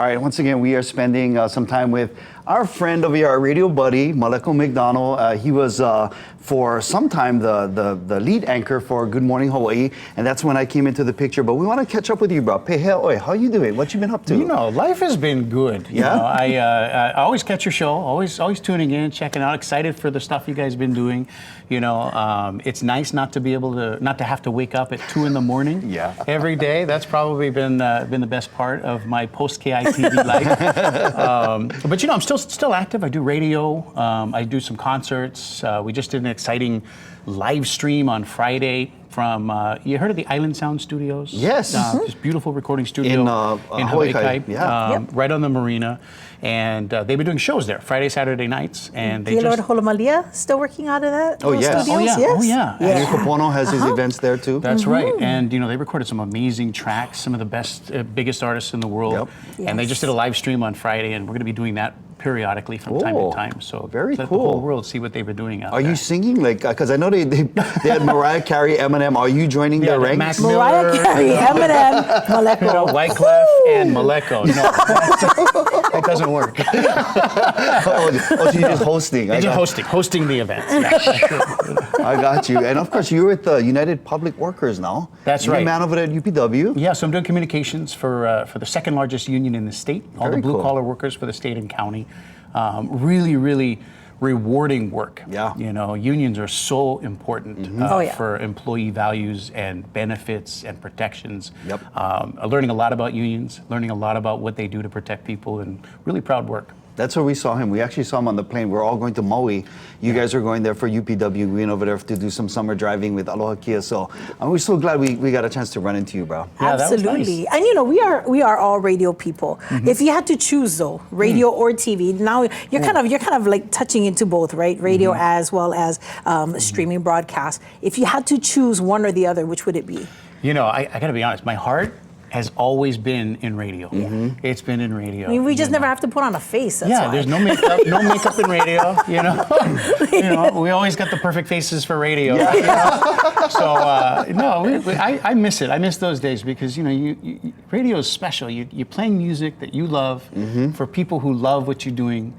All right, once again, we are spending some time with our friend over here, our radio buddy, Maleko McDonnell. He was, for some time, the lead anchor for Good Morning Hawai'i, and that's when I came into the picture. But we want to catch up with you, bro. Oi, how you doing? What you been up to? You know, life has been good. You know, I always catch your show, always tuning in, checking out, excited for the stuff you guys been doing. You know, it's nice not to have to wake up at 2 in the morning every day. That's probably been the best part of my post KITV life. But you know, I'm still active. I do radio. I do some concerts. We just did an exciting live stream on Friday from, you heard of the Island Sound Studios? Yes. This beautiful recording studio in Hawai'i, right on the marina. And they've been doing shows there, Friday, Saturday nights. And they Lord Holomalia still working out of that? Oh, yes. Studios? Oh, yeah. Andrew Kapono has his events there, too. That's right. And, you know, they recorded some amazing tracks, some of the best, biggest artists in the world. And they just did a live stream on Friday, and we're going to be doing that periodically from time to time. So very let cool. the whole world see what they've been doing out there. Are you singing? Like, because I know they had Mariah Carey, Eminem. Are you joining their ranks? Mariah Carey, Eminem, Maleko. You know, Wyclef and Maleko. No, that doesn't work. So you're just hosting. You're just hosting the event. I got you. And of course, you're with United Public Workers now. That's right. You're a man over at UPW. Yeah, so I'm doing communications for the second largest union in the state. All the blue collar workers for the state and county. Really rewarding work. Yeah. You know, unions are so important for employee values and benefits and protections. Learning a lot about unions, learning a lot about what they do to protect people, and really proud work. That's where we saw him. We actually saw him on the plane. We're all going to Maui. You guys are going there for UPW. We went over there to do some summer driving with Aloha Kia. So we're so glad we got a chance to run into you, bro. Yeah, absolutely. That was nice. And you know, we are all radio people. If you had to choose though, radio or TV, now you're kind of like touching into both, right? Radio as well as streaming broadcast. If you had to choose one or the other, which would it be? You know, I got to be honest. My heart has always been in radio. It's been in radio. I mean, we just never have to put on a face. That's why. There's no makeup in radio. You know, we always got the perfect faces for radio. You know? So I miss it. I miss those days because you know, radio is special. You're playing music that you love for people who love what you're doing.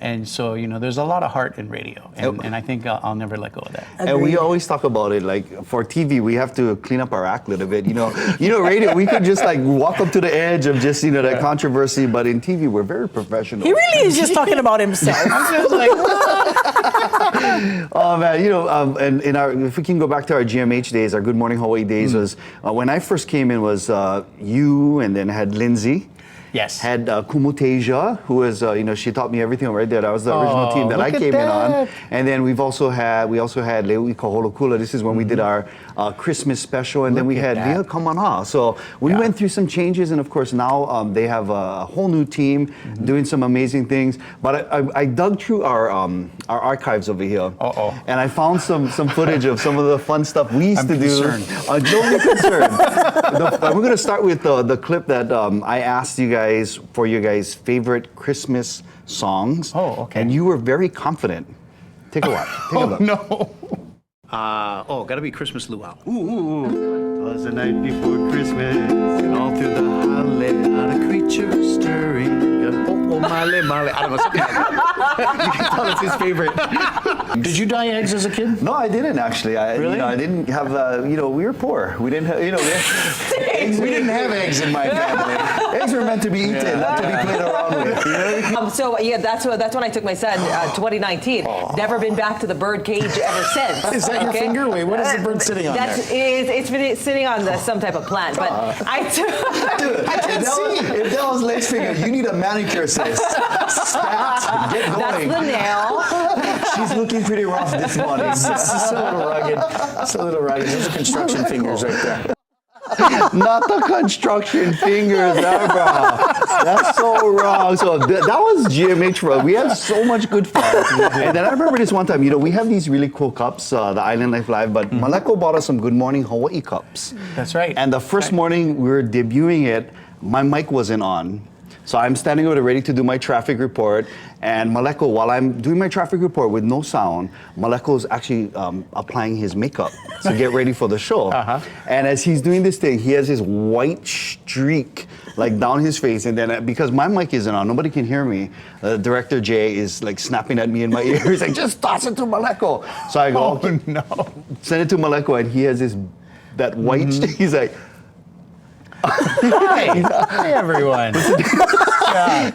And so, you know, there's a lot of heart in radio, and I think I'll never let go of that. And we always talk about it, like for TV, we have to clean up our act a little bit. You know, radio, we could just like walk up to the edge of just, you know, that controversy, but in TV, we're very professional. He really is just talking about himself. I'm just like, oh man, you know, and if we can go back to our GMH days, our Good Morning Hawaii days was, when I first came in was you, and then had Lindsay. Yes. Had Kumuteja, who was, you know, she taught me everything right there. That was the original team that I came in on. And then we also had Leui Kaholokula. This is when we did our Christmas special. And then we had Lia Kamana. So we went through some changes. And of course, now they have a whole new team doing some amazing things. But I dug through our archives over here. And I found some footage of some of the fun stuff we used to do. Don't be concerned. We're going to start with the clip that I asked you guys for your guys' favorite Christmas songs. And you were very confident. Take a look. Take a look. No. Gotta be Christmas Luau. It was the night before Christmas, and all through the holiday, not a creature stirring. Male. I don't know, something like that. You can tell it's his favorite. Did you dye eggs as a kid? No, I didn't actually. Really? You know, I didn't have, you know, we were poor. We didn't have, you know, we didn't have eggs in my family. Eggs were meant to be eaten, not to be played around with. You know? That's when I took my son, 2019. Never been back to the bird cage ever since. Is that your finger? Wait, what is the bird sitting on there? It's been sitting on some type of plant, but I can't see. If that was Lex finger, you need a manicure, sis. Stat, get going. That's the nail. She's looking pretty rough this morning. It's a little rugged. It's a little rugged. Those are construction fingers right there. Not the construction fingers, bro. That's so wrong. So that was GMH, bro. We had so much good fun. And then I remember this one time, you know, we have these really cool cups, the Island Life Live, but Maleko bought us some Good Morning Hawaii cups. That's right. And the first morning we were debuting it, my mic wasn't on. So I'm standing over there ready to do my traffic report. And Maleko, while I'm doing my traffic report with no sound, Maleko's actually applying his makeup to get ready for the show. And as he's doing this thing, he has this white streak like down his face. And then because my mic isn't on, nobody can hear me. Director Jay is like snapping at me in my ear. He's like, just toss it to Maleko. So I go, Oh, no. send it to Maleko, and he has that white streak. He's like, Hi everyone.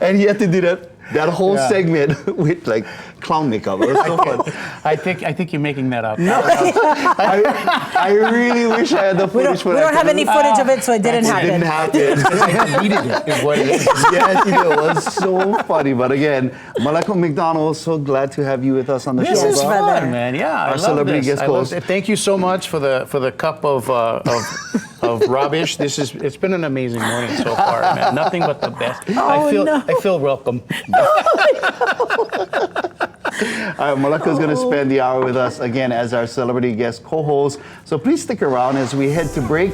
and he had to do that whole segment with like clown makeup. It was so fun. I think you're making that up. I really wish I had the footage for We that. don't have any footage of it, so it didn't It happen. didn't happen. I needed it, is what it is. Yes, it was so funny. But again, Maleko McDonnell, so glad to have you with us on the This show. is bro. fun, man. Yeah, I love celebrity this. guest I love host. it. Thank you so much for the cup of rubbish. It's been an amazing morning so far, man. Nothing but the best. I feel welcome. All right, Maleko's going to spend the hour with us again as our celebrity guest co-host. So please stick around as we head to break.